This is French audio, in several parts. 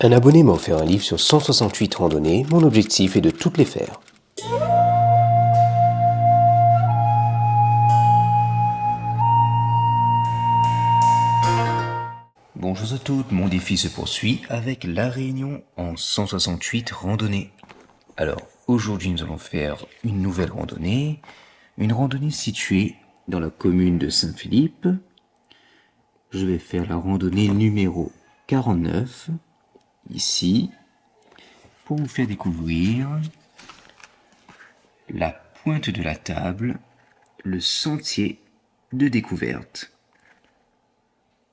Un abonné m'a offert un livre sur 168 randonnées, mon objectif est de toutes les faire. Bonjour à toutes, mon défi se poursuit avec La Réunion en 168 randonnées. Alors, aujourd'hui nous allons faire une nouvelle randonnée, une randonnée située dans la commune de Saint-Philippe. Je vais faire la randonnée numéro 49, ici, pour vous faire découvrir la pointe de la table, le sentier de découverte.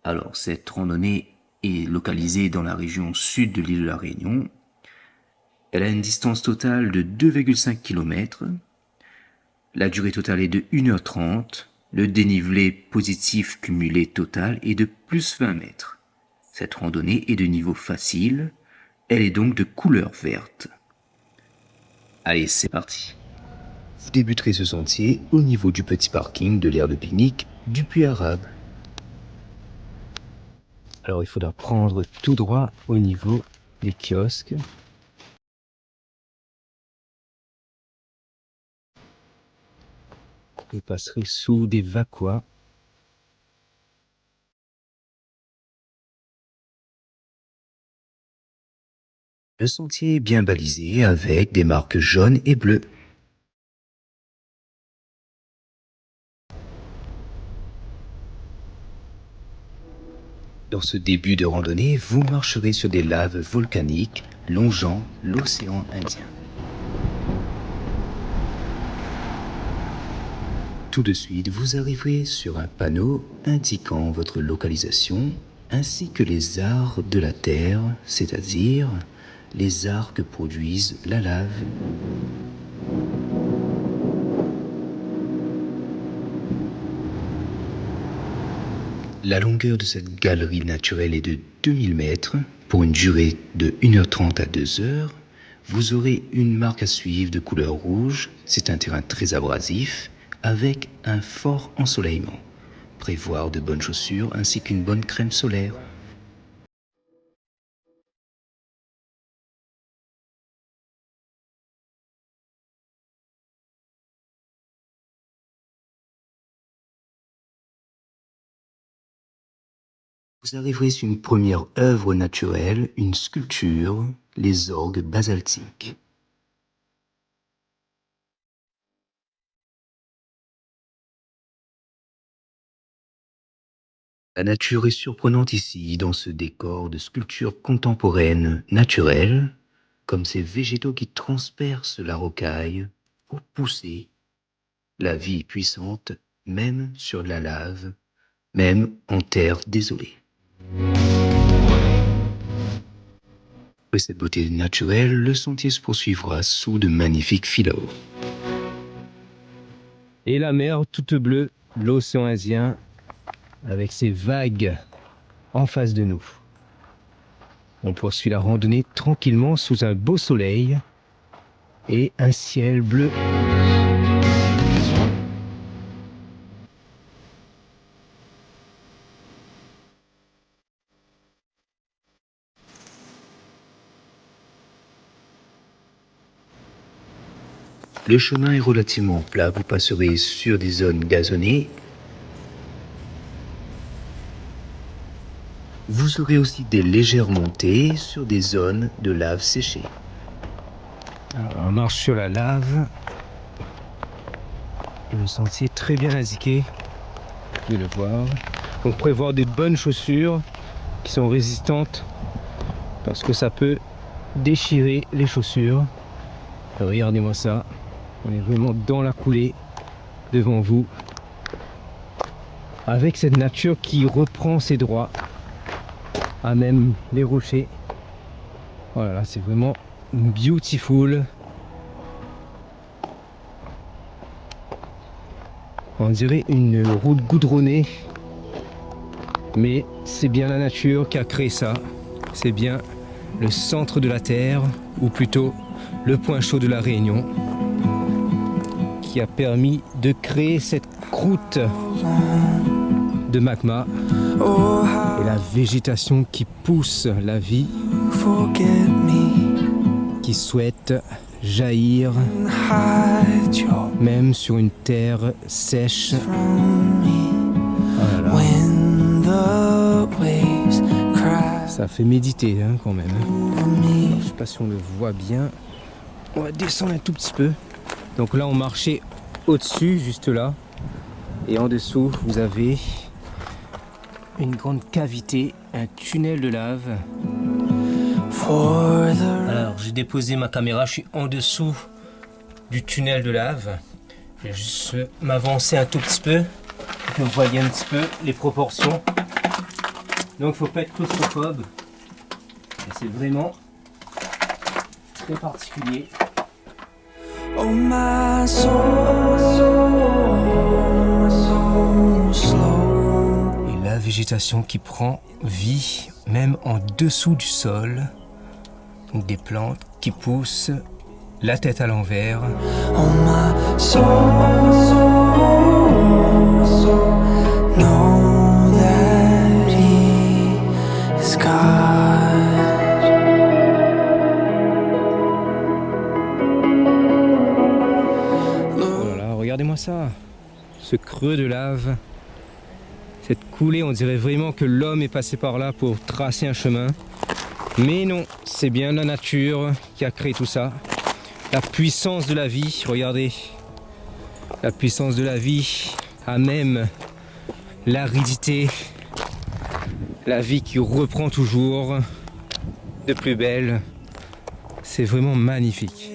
Alors, cette randonnée est localisée dans la région sud de l'île de la Réunion. Elle a une distance totale de 2,5 km. La durée totale est de 1h30. Le dénivelé positif cumulé total est de plus 20 mètres. Cette randonnée est de niveau facile. Elle est donc de couleur verte. Allez, c'est parti. Vous débuterez ce sentier au niveau du petit parking de l'aire de pique-nique du Puy Arabe. Alors il faudra prendre tout droit au niveau des kiosques. Vous passerez sous des vaquois. Le sentier est bien balisé avec des marques jaunes et bleues. Dans ce début de randonnée, vous marcherez sur des laves volcaniques longeant l'océan Indien. Tout de suite, vous arriverez sur un panneau indiquant votre localisation ainsi que les arts de la Terre, c'est-à-dire les arts que produisent la lave. La longueur de cette galerie naturelle est de 2000 mètres. Pour une durée de 1h30 à 2h, vous aurez une marque à suivre de couleur rouge. C'est un terrain très abrasif avec un fort ensoleillement. Prévoir de bonnes chaussures ainsi qu'une bonne crème solaire. Vous arriverez sur une première œuvre naturelle, une sculpture, les orgues basaltiques. La nature est surprenante ici, dans ce décor de sculptures contemporaines naturelles, comme ces végétaux qui transpercent la rocaille pour pousser. La vie est puissante, même sur la lave, même en terre désolée. Après cette beauté naturelle, le sentier se poursuivra sous de magnifiques filao. Et la mer toute bleue, l'océan Indien, avec ses vagues en face de nous. On poursuit la randonnée tranquillement sous un beau soleil et un ciel bleu. Le chemin est relativement plat, vous passerez sur des zones gazonnées. Vous aurez aussi des légères montées sur des zones de lave séchée. Alors, on marche sur la lave. Et le sentier est très bien indiqué. Vous pouvez le voir. Donc prévoir des bonnes chaussures qui sont résistantes parce que ça peut déchirer les chaussures. Regardez-moi ça. On est vraiment dans la coulée devant vous. Avec cette nature qui reprend ses droits. À même les rochers. Voilà, c'est vraiment beautiful. On dirait une route goudronnée, mais c'est bien la nature qui a créé ça. C'est bien le centre de la Terre, ou plutôt le point chaud de la Réunion, qui a permis de créer cette croûte de magma et la végétation qui pousse la vie qui souhaite jaillir même sur une terre sèche. Voilà. Ça fait méditer hein, quand même. Alors, je sais pas si on le voit bien. On va descendre un tout petit peu. Donc là on marchait au-dessus, juste là. Et en dessous vous avez une grande cavité, un tunnel de lave. Alors j'ai déposé ma caméra, je suis en dessous du tunnel de lave. Je vais juste m'avancer un tout petit peu pour que vous voyez un petit peu les proportions. Donc il ne faut pas être claustrophobe. C'est vraiment très particulier. Oh my soul, slow. Et la végétation qui prend vie même en dessous du sol. Donc des plantes qui poussent la tête à l'envers. Oh my soul, know that He is God. Voilà, regardez-moi ça, ce creux de lave, cette coulée, on dirait vraiment que l'homme est passé par là pour tracer un chemin. Mais non, c'est bien la nature qui a créé tout ça. La puissance de la vie, regardez. La puissance de la vie a même l'aridité. La vie qui reprend toujours de plus belle. C'est vraiment magnifique.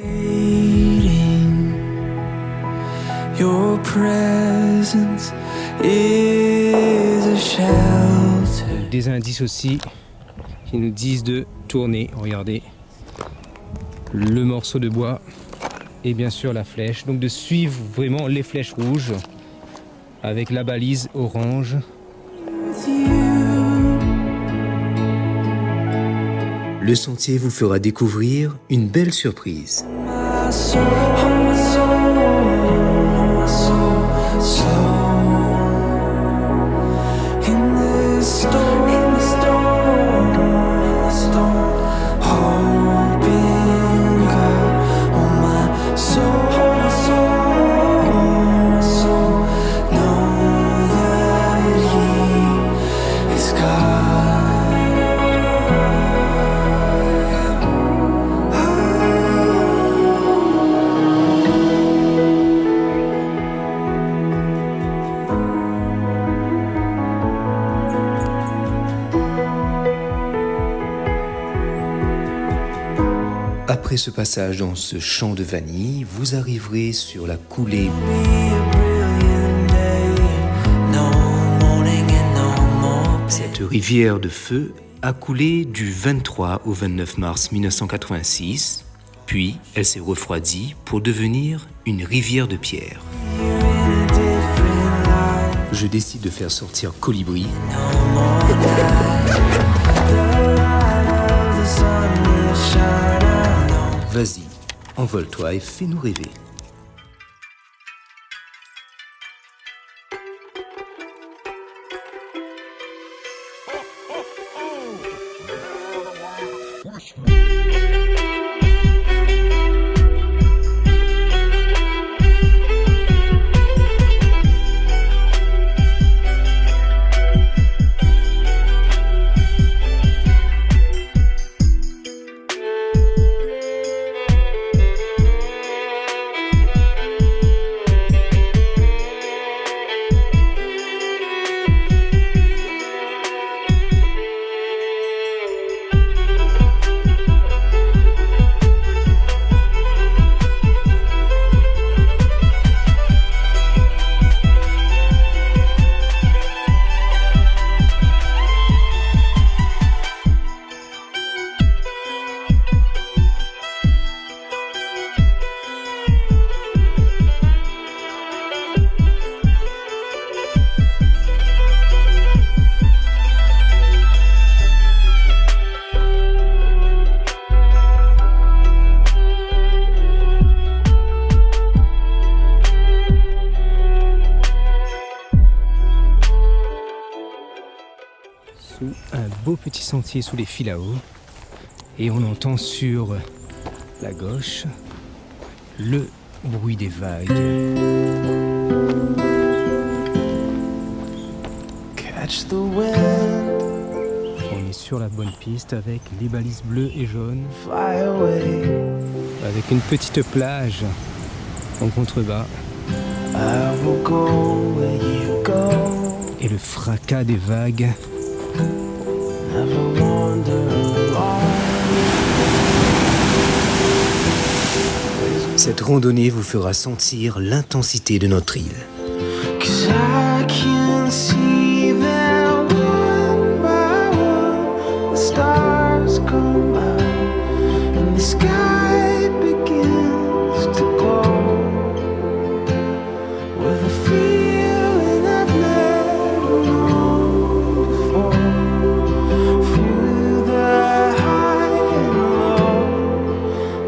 Your presence is a shelter. Des indices aussi qui nous disent de tourner. Regardez le morceau de bois et bien sûr la flèche. Donc de suivre vraiment les flèches rouges avec la balise orange. Le sentier vous fera découvrir une belle surprise. My soul, my soul, my soul, slow. In this storm, in the storm, in the storm, hope in God. Oh my soul, my soul, my soul, know that He is God. Après ce passage dans ce champ de vanille, vous arriverez sur la coulée. Cette rivière de feu a coulé du 23 au 29 mars 1986, puis elle s'est refroidie pour devenir une rivière de pierre. Je décide de faire sortir Colibri. Vas-y, envole-toi et fais-nous rêver. Un beau petit sentier sous les fils à eau. Et on entend sur la gauche le bruit des vagues. Catch the wind, On est sur la bonne piste avec les balises bleues et jaunes, fly away. avec une petite plage en contrebas I will go where you go. et le fracas des vagues. Never wander alone. Cette randonnée vous fera sentir l'intensité de notre île. 'Cause I can see them one by one. The stars come out and the sky begins to glow with a feeling I've never known before. Through the high and low,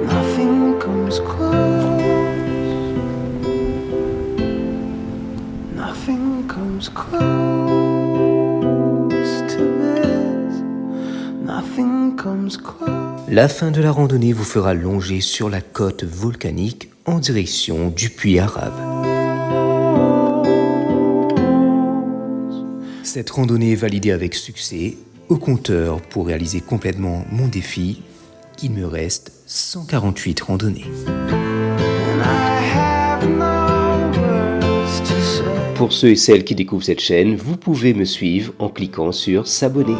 nothing comes close. Nothing comes close to this. Nothing comes close. La fin de la randonnée vous fera longer sur la côte volcanique en direction du puits arabe. Cette randonnée est validée avec succès au compteur pour réaliser complètement mon défi. Il me reste 148 randonnées. And I have no words to say. Pour ceux et celles qui découvrent cette chaîne, vous pouvez me suivre en cliquant sur s'abonner.